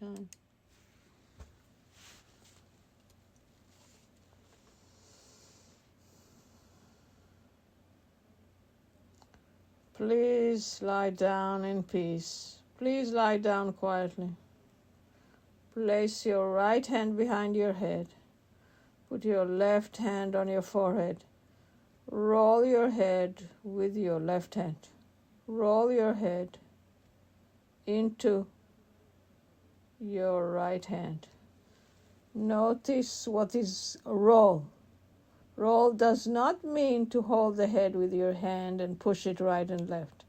time. Please lie down in peace. Please lie down quietly. Place your right hand behind your head. Put your left hand on your forehead. Roll your head with your left hand. Roll your head into your right hand. Notice what is roll. Roll does not mean to hold the head with your hand and push it right and left.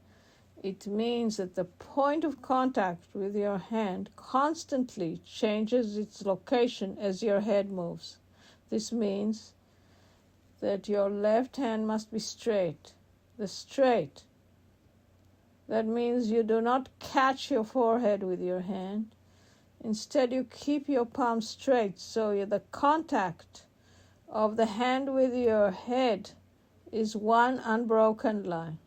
It means that the point of contact with your hand constantly changes its location as your head moves. This means that your left hand must be straight. That means you do not catch your forehead with your hand. Instead, you keep your palm straight, so the contact of the hand with your head is one unbroken line.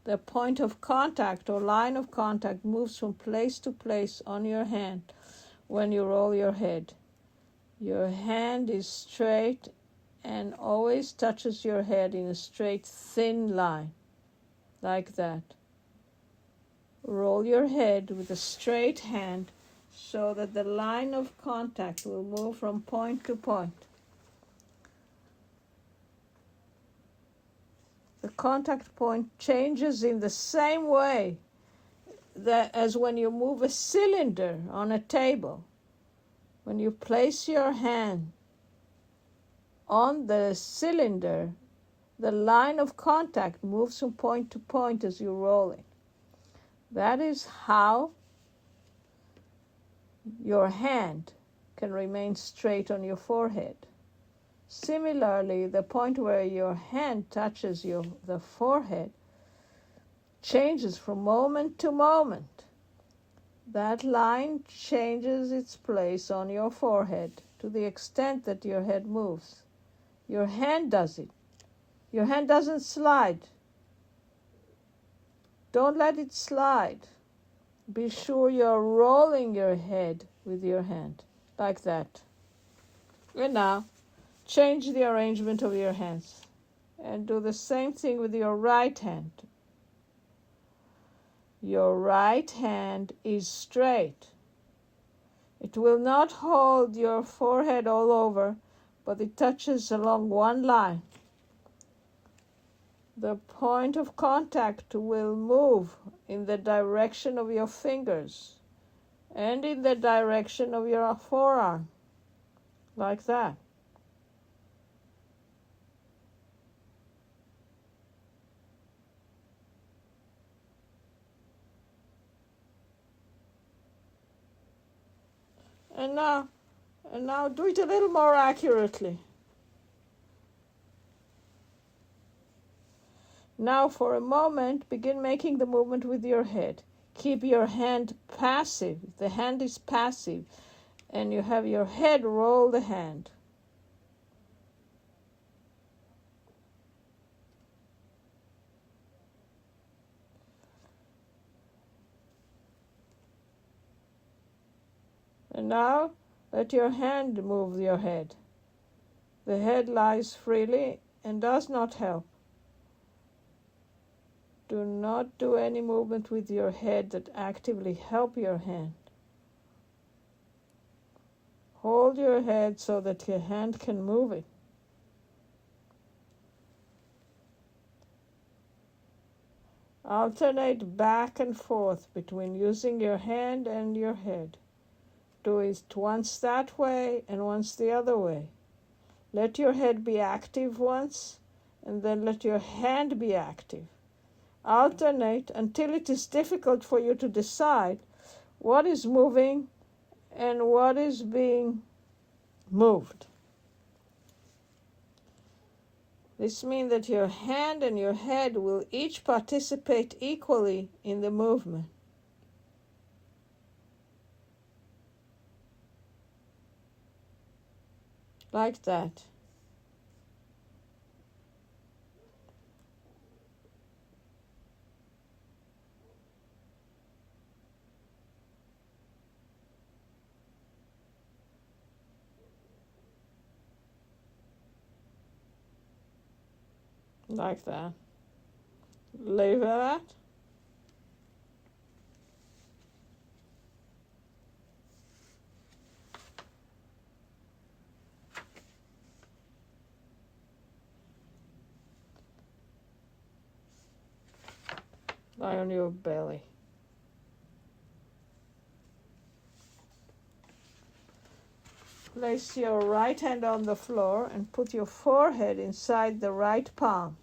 The point of contact or line of contact moves from place to place on your hand when you roll your head. Your hand is straight and always touches your head in a straight, thin line, like that. Roll your head with a straight hand so that the line of contact will move from point to point. The contact point changes in the same way as when you move a cylinder on a table. When you place your hand on the cylinder, the line of contact moves from point to point as you roll it. That is how your hand can remain straight on your forehead. Similarly, the point where your hand touches the forehead changes from moment to moment. That line changes its place on your forehead to the extent that your head moves. Your hand does it. Your hand doesn't slide. Don't let it slide. Be sure you're rolling your head with your hand, like that. And now, change the arrangement of your hands and do the same thing with your right hand. Your right hand is straight. It will not hold your forehead all over, but it touches along one line. The point of contact will move in the direction of your fingers and in the direction of your forearm, like that. And now do it a little more accurately. Now for a moment, begin making the movement with your head. Keep your hand passive. The hand is passive. And you have your head roll the hand. And now let your hand move your head. The head lies freely and does not help. Do not do any movement with your head that actively help your hand. Hold your head so that your hand can move it. Alternate back and forth between using your hand and your head. Do it once that way and once the other way. Let your head be active once, and then let your hand be active. Alternate until it is difficult for you to decide what is moving and what is being moved. This means that your hand and your head will each participate equally in the movement. Like that. like that. Leave that. Lie on your belly. Place your right hand on the floor and put your forehead inside the right palm.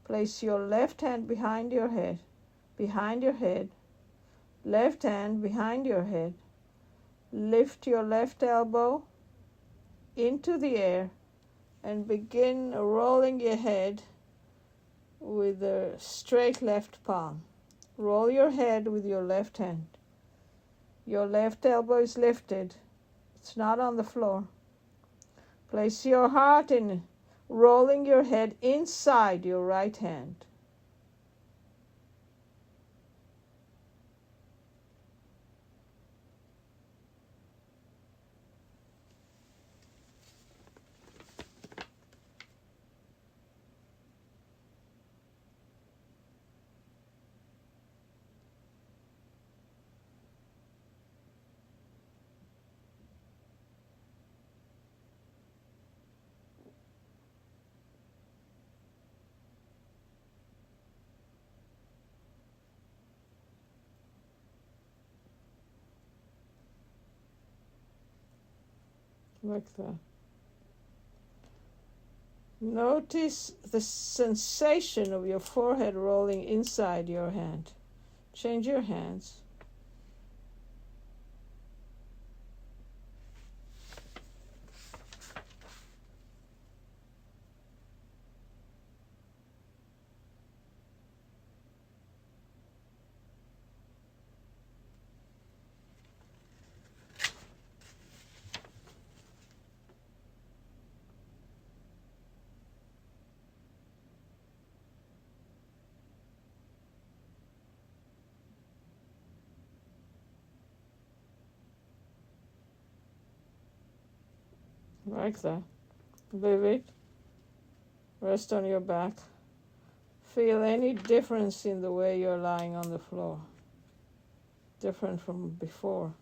Place your left hand behind your head, left hand behind your head. Lift your left elbow into the air and begin rolling your head with the straight left palm. Roll your head with your left hand. Your left elbow is lifted. It's not on the floor. Place your heart in rolling your head inside your right hand. Like that. Notice the sensation of your forehead rolling inside your hand. Change your hands. Like that. Leave it. Rest on your back. Feel any difference in the way you're lying on the floor. Different from before.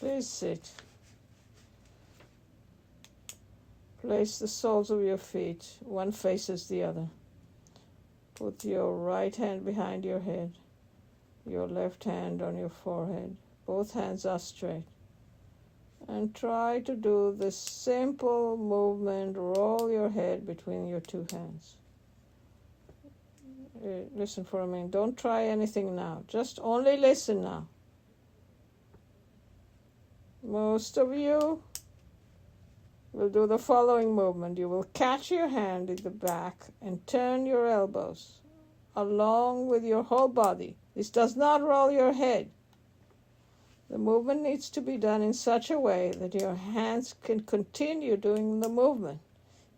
Please sit. Place the soles of your feet, one faces the other. Put your right hand behind your head, your left hand on your forehead. Both hands are straight. And try to do this simple movement. Roll your head between your two hands. Listen for a minute. Don't try anything now. Just only listen now. Most of you will do the following movement. You will catch your hand in the back and turn your elbows along with your whole body. This does not roll your head. The movement needs to be done in such a way that your hands can continue doing the movement.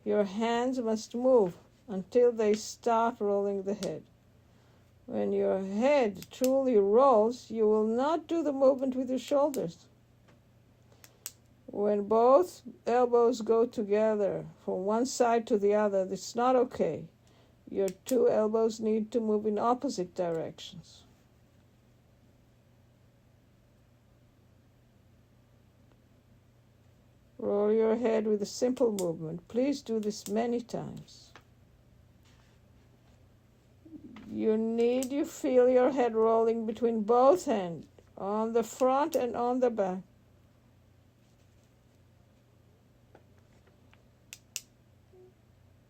Your hands must move until they start rolling the head. When your head truly rolls, you will not do the movement with your shoulders. When both elbows go together from one side to the other, it's not okay. Your two elbows need to move in opposite directions. Roll your head with a simple movement. Please do this many times. You feel your head rolling between both hands, on the front and on the back.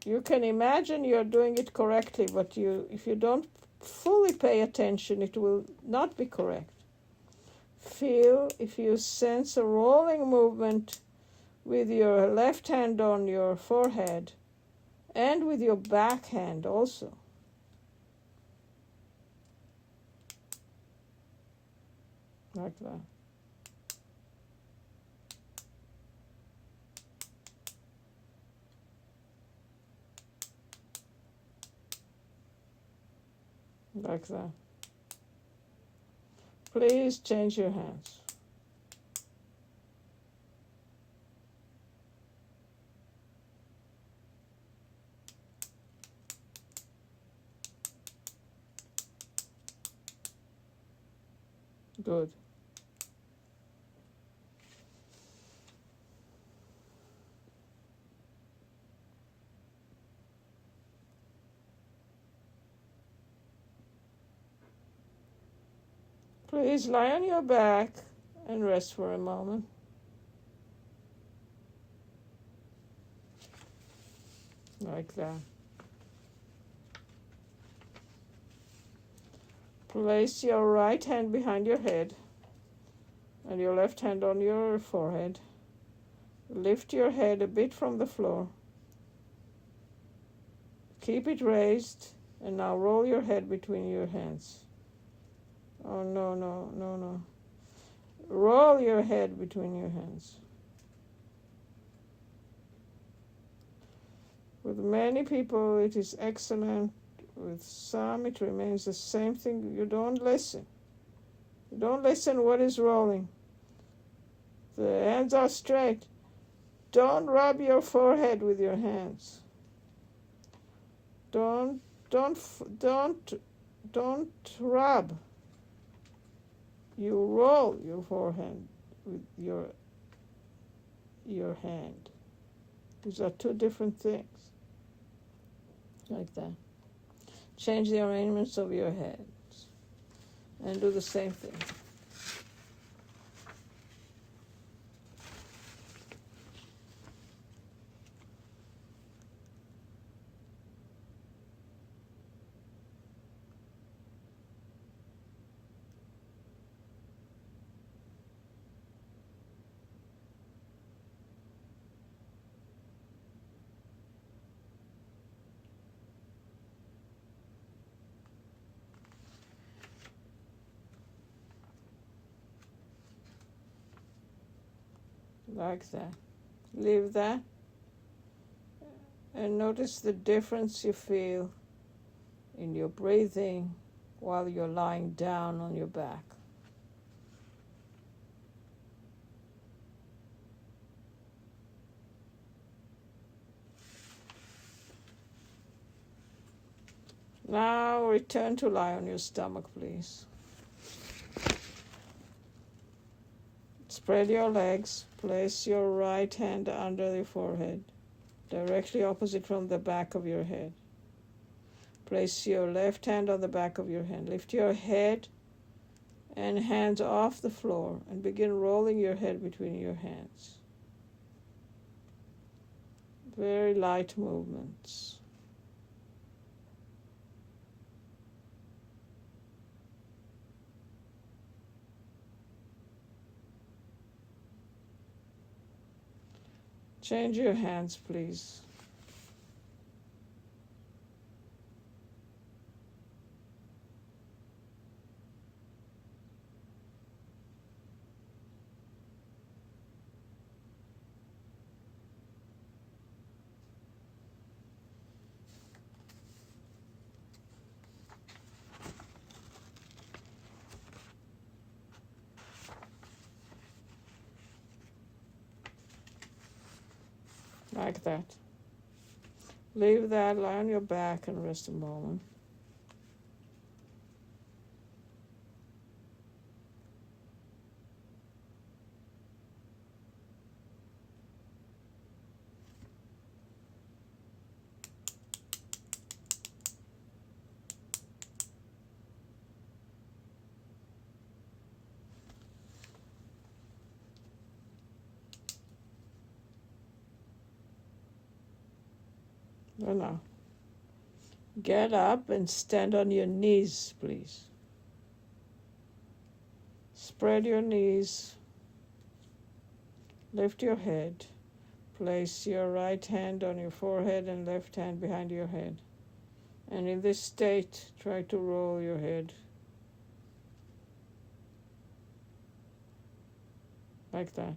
You can imagine you're doing it correctly, but if you don't fully pay attention, it will not be correct. Feel if you sense a rolling movement with your left hand on your forehead and with your back hand also. Like that. like that. Please change your hands. Good. Please lie on your back and rest for a moment. Like that. Place your right hand behind your head and your left hand on your forehead. Lift your head a bit from the floor. Keep it raised, and now roll your head between your hands. Oh, no. Roll your head between your hands. With many people, it is excellent. With some, it remains the same thing. You don't listen. You don't listen what is rolling. The hands are straight. Don't rub your forehead with your hands. Don't rub. You roll your forehead with your hand. These are two different things. Like that. Change the arrangements of your heads and do the same thing. Like that. Leave that and notice the difference you feel in your breathing while you're lying down on your back. Now return to lie on your stomach, please. Spread your legs. Place your right hand under your forehead, directly opposite from the back of your head. Place your left hand on the back of your hand. Lift your head and hands off the floor and begin rolling your head between your hands. Very light movements. Change your hands, please. Like that. Leave that, lie on your back and rest a moment. Now, get up and stand on your knees, please. Spread your knees. Lift your head. Place your right hand on your forehead and left hand behind your head. And in this state, try to roll your head. Like that.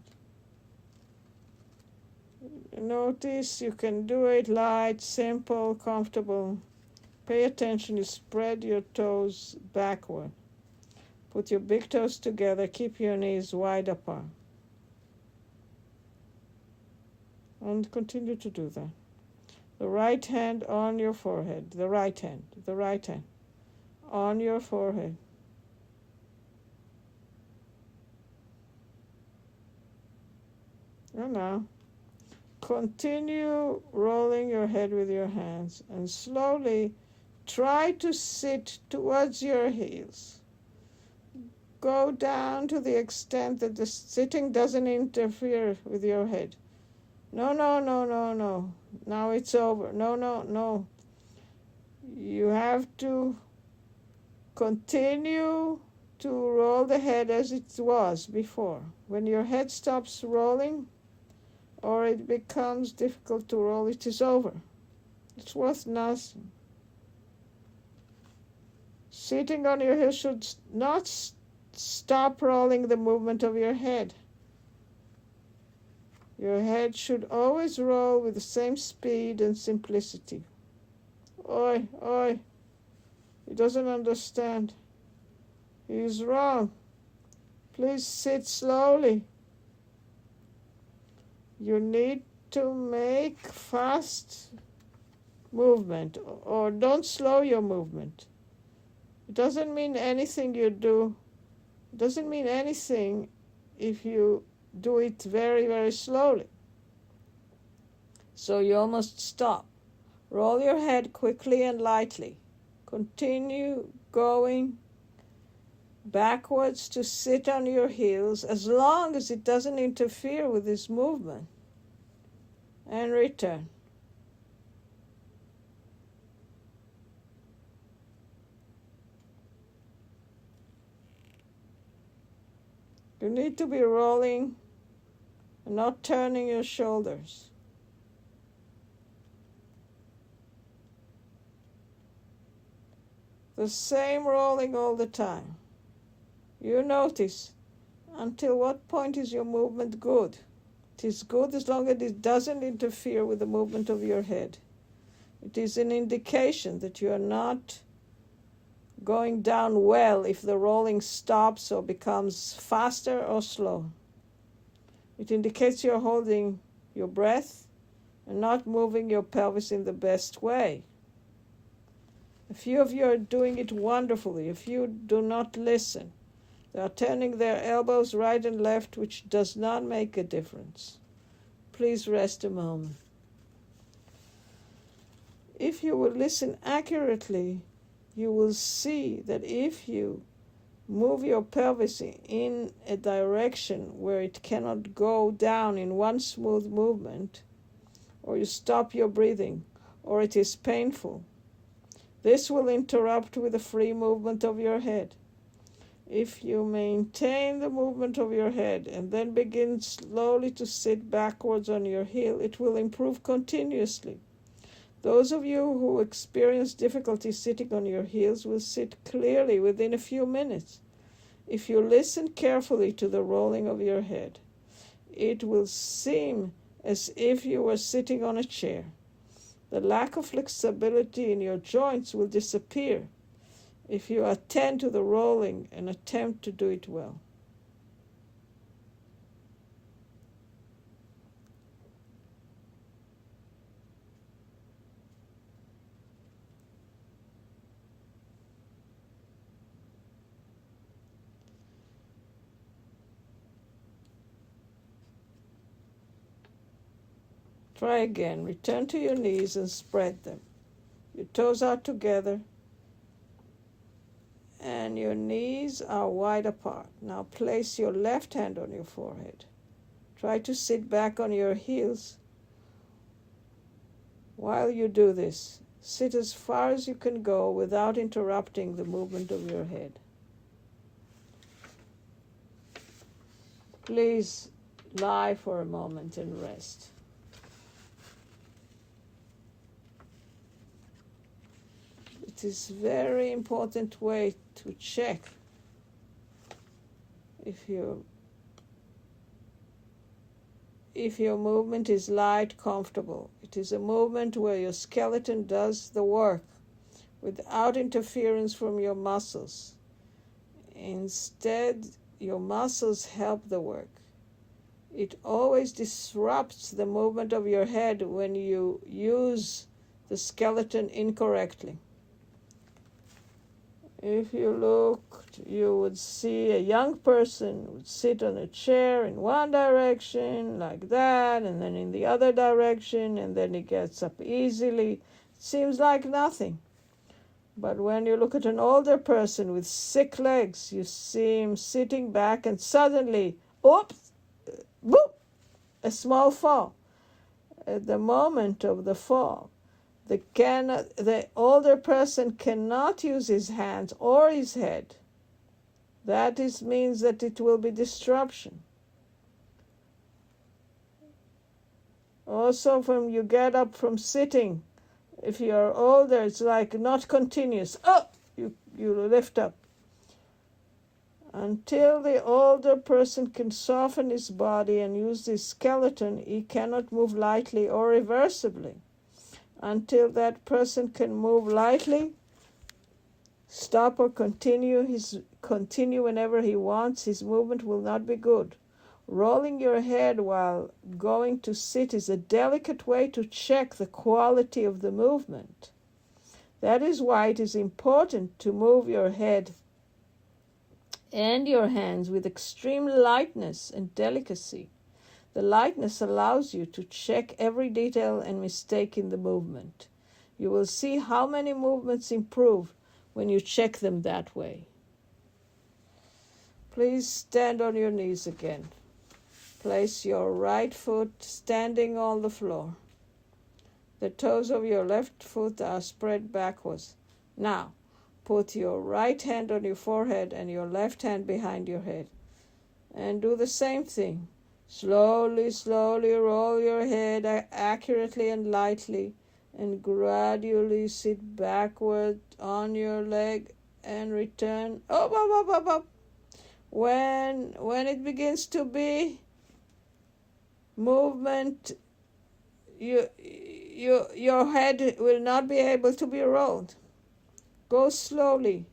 Notice you can do it light, simple, comfortable. Pay attention. You spread your toes backward. Put your big toes together. Keep your knees wide apart. And continue to do that. The right hand on your forehead. The right hand on your forehead. And now, continue rolling your head with your hands and slowly try to sit towards your heels. Go down to the extent that the sitting doesn't interfere with your head. No. Now it's over. No. You have to continue to roll the head as it was before. When your head stops rolling, or it becomes difficult to roll, it is over. It's worth nothing. Sitting on your heels should not stop rolling the movement of your head. Your head should always roll with the same speed and simplicity. Oi, he doesn't understand. He's wrong. Please sit slowly. You need to make fast movement, or don't slow your movement. It doesn't mean anything you do. It doesn't mean anything if you do it very, very slowly. So you almost stop. Roll your head quickly and lightly. Continue going backwards to sit on your heels as long as it doesn't interfere with this movement. And return. You need to be rolling and not turning your shoulders. The same rolling all the time. You notice until what point is your movement good. It is good as long as it doesn't interfere with the movement of your head. It is an indication that you are not going down well if the rolling stops or becomes faster or slow. It indicates you're holding your breath and not moving your pelvis in the best way. A few of you are doing it wonderfully. A few do not listen. They are turning their elbows right and left, which does not make a difference. Please rest a moment. If you will listen accurately, you will see that if you move your pelvis in a direction where it cannot go down in one smooth movement, or you stop your breathing, or it is painful, this will interrupt with the free movement of your head. If you maintain the movement of your head and then begin slowly to sit backwards on your heel, it will improve continuously. Those of you who experience difficulty sitting on your heels will sit clearly within a few minutes. If you listen carefully to the rolling of your head, it will seem as if you were sitting on a chair. The lack of flexibility in your joints will disappear if you attend to the rolling and attempt to do it well. Try again. Return to your knees and spread them. Your toes are together and your knees are wide apart. Now place your left hand on your forehead. Try to sit back on your heels. While you do this, sit as far as you can go without interrupting the movement of your head. Please lie for a moment and rest. It is a very important way to check if your movement is light, comfortable. It is a movement where your skeleton does the work, without interference from your muscles. Instead, your muscles help the work. It always disrupts the movement of your head when you use the skeleton incorrectly. If you looked, you would see a young person would sit on a chair in one direction like that, and then in the other direction, and then he gets up easily. It seems like nothing. But when you look at an older person with sick legs, you see him sitting back and suddenly, oops, boop, a small fall. At the moment of the fall, the older person cannot use his hands or his head. That means that it will be disruption. Also, when you get up from sitting, if you're older, it's like not continuous. Oh, you lift up. Until the older person can soften his body and use his skeleton, he cannot move lightly or reversibly. Until that person can move lightly, stop or continue whenever he wants, his movement will not be good. Rolling your head while going to sit is a delicate way to check the quality of the movement. That is why it is important to move your head and your hands with extreme lightness and delicacy. The lightness allows you to check every detail and mistake in the movement. You will see how many movements improve when you check them that way. Please stand on your knees again. Place your right foot standing on the floor. The toes of your left foot are spread backwards. Now, put your right hand on your forehead and your left hand behind your head. And do the same thing. Slowly, slowly roll your head accurately and lightly, and gradually sit backward on your leg and return up. When it begins to be movement, your head will not be able to be rolled. Go slowly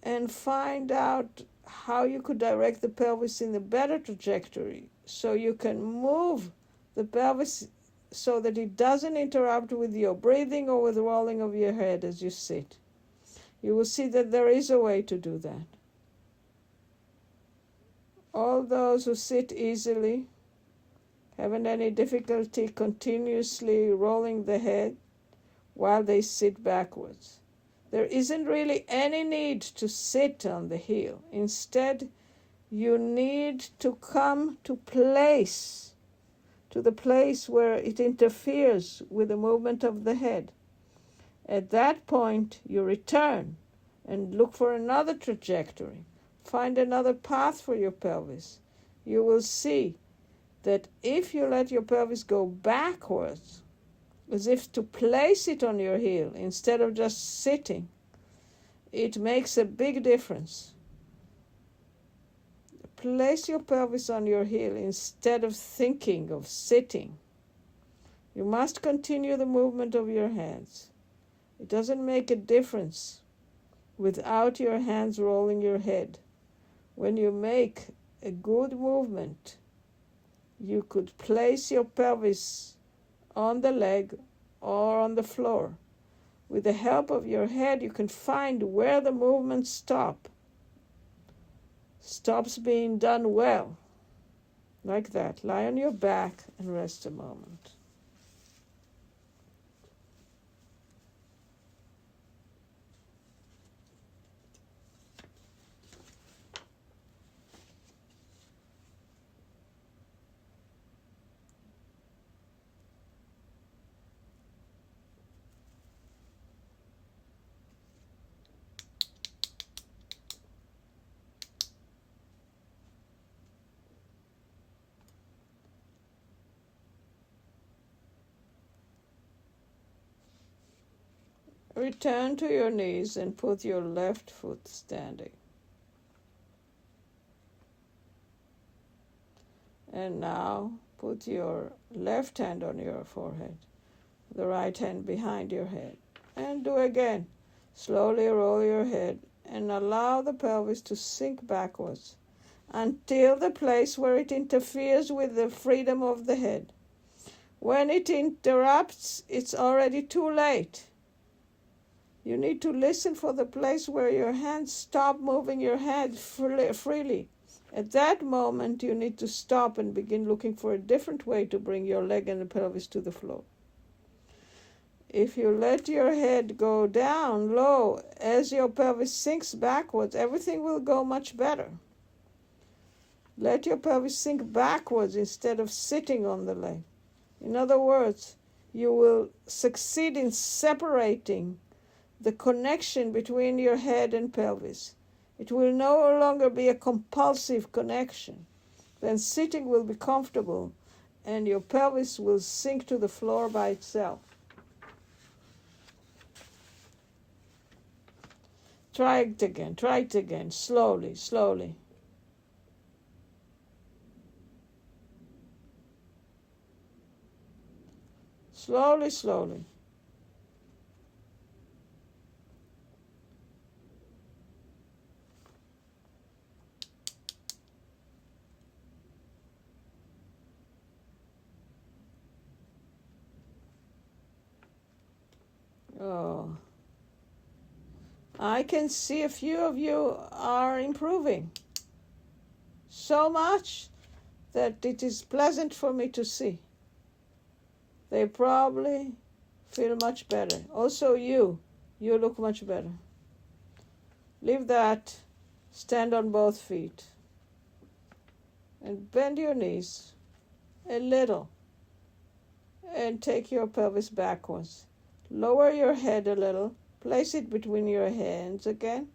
and find out how you could direct the pelvis in a better trajectory so you can move the pelvis so that it doesn't interrupt with your breathing or with the rolling of your head as you sit. You will see that there is a way to do that. All those who sit easily, haven't any difficulty continuously rolling the head while they sit backwards. There isn't really any need to sit on the heel. Instead, you need to come to the place where it interferes with the movement of the head. At that point, you return and look for another trajectory. Find another path for your pelvis. You will see that if you let your pelvis go backwards, as if to place it on your heel instead of just sitting, it makes a big difference. Place your pelvis on your heel instead of thinking of sitting. You must continue the movement of your hands. It doesn't make a difference without your hands rolling your head. When you make a good movement, you could place your pelvis on the leg or on the floor. With the help of your head, you can find where the movement stops being done well. Like that. Lie on your back and rest a moment. Return to your knees and put your left foot standing. And now put your left hand on your forehead, the right hand behind your head. And do again. Slowly roll your head and allow the pelvis to sink backwards until the place where it interferes with the freedom of the head. When it interrupts, it's already too late. You need to listen for the place where your hands stop moving your head freely. At that moment, you need to stop and begin looking for a different way to bring your leg and the pelvis to the floor. If you let your head go down low as your pelvis sinks backwards, everything will go much better. Let your pelvis sink backwards instead of sitting on the leg. In other words, you will succeed in separating the connection between your head and pelvis. It will no longer be a compulsive connection. Then sitting will be comfortable and your pelvis will sink to the floor by itself. Try it again, slowly. Slowly. Oh, I can see a few of you are improving so much that it is pleasant for me to see. They probably feel much better. Also you look much better. Leave that. Stand on both feet and bend your knees a little and take your pelvis backwards. Lower your head a little. Place it between your hands again.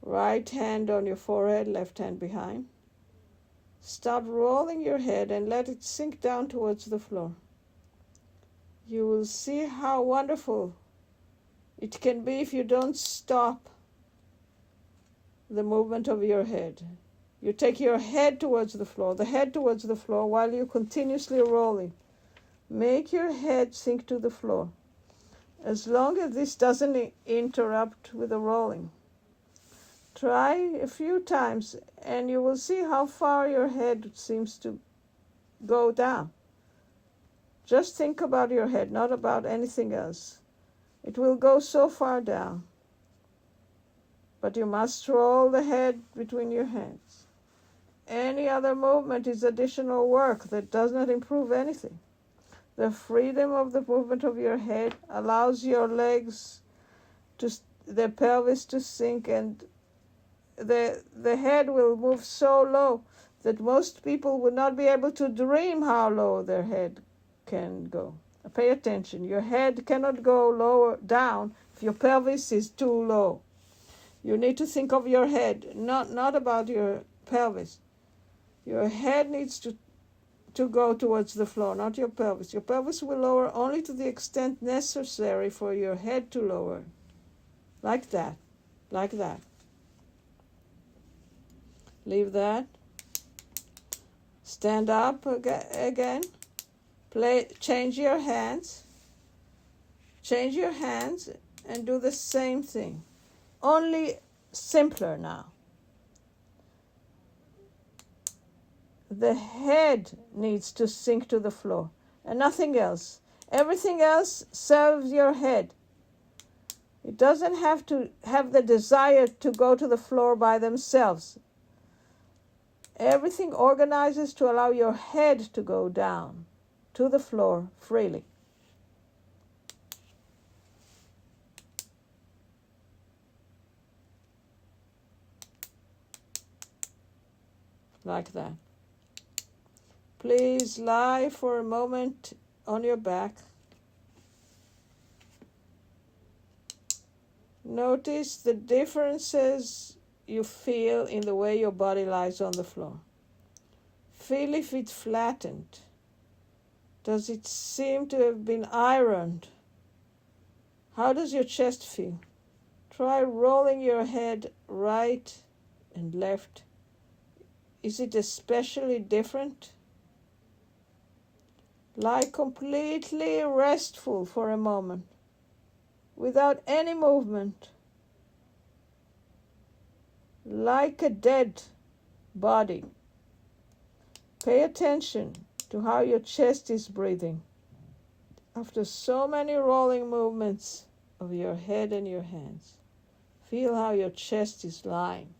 Right hand on your forehead, left hand behind. Start rolling your head and let it sink down towards the floor. You will see how wonderful it can be if you don't stop the movement of your head. You take your head towards the floor, while you're continuously rolling. Make your head sink to the floor. As long as this doesn't interrupt with the rolling. Try a few times and you will see how far your head seems to go down. Just think about your head, not about anything else. It will go so far down. But you must roll the head between your hands. Any other movement is additional work that does not improve anything. The freedom of the movement of your head allows your legs the pelvis to sink, and the head will move so low that most people would not be able to dream how low their head can go. Pay attention. Your head cannot go lower down if your pelvis is too low. You need to think of your head, not about your pelvis. Your head needs to go towards the floor, not your pelvis. Your pelvis will lower only to the extent necessary for your head to lower. Like that. Leave that. Stand up again. Change your hands and do the same thing. Only simpler now. The head needs to sink to the floor and nothing else. Everything else serves your head. It doesn't have to have the desire to go to the floor by themselves. Everything organizes to allow your head to go down to the floor freely. Like that. Please lie for a moment on your back. Notice the differences you feel in the way your body lies on the floor. Feel if it's flattened. Does it seem to have been ironed? How does your chest feel? Try rolling your head right and left. Is it especially different? Lie completely restful for a moment. without any movement, like a dead body. Pay attention to how your chest is breathing after so many rolling movements of your head and your hands. Feel how your chest is lying.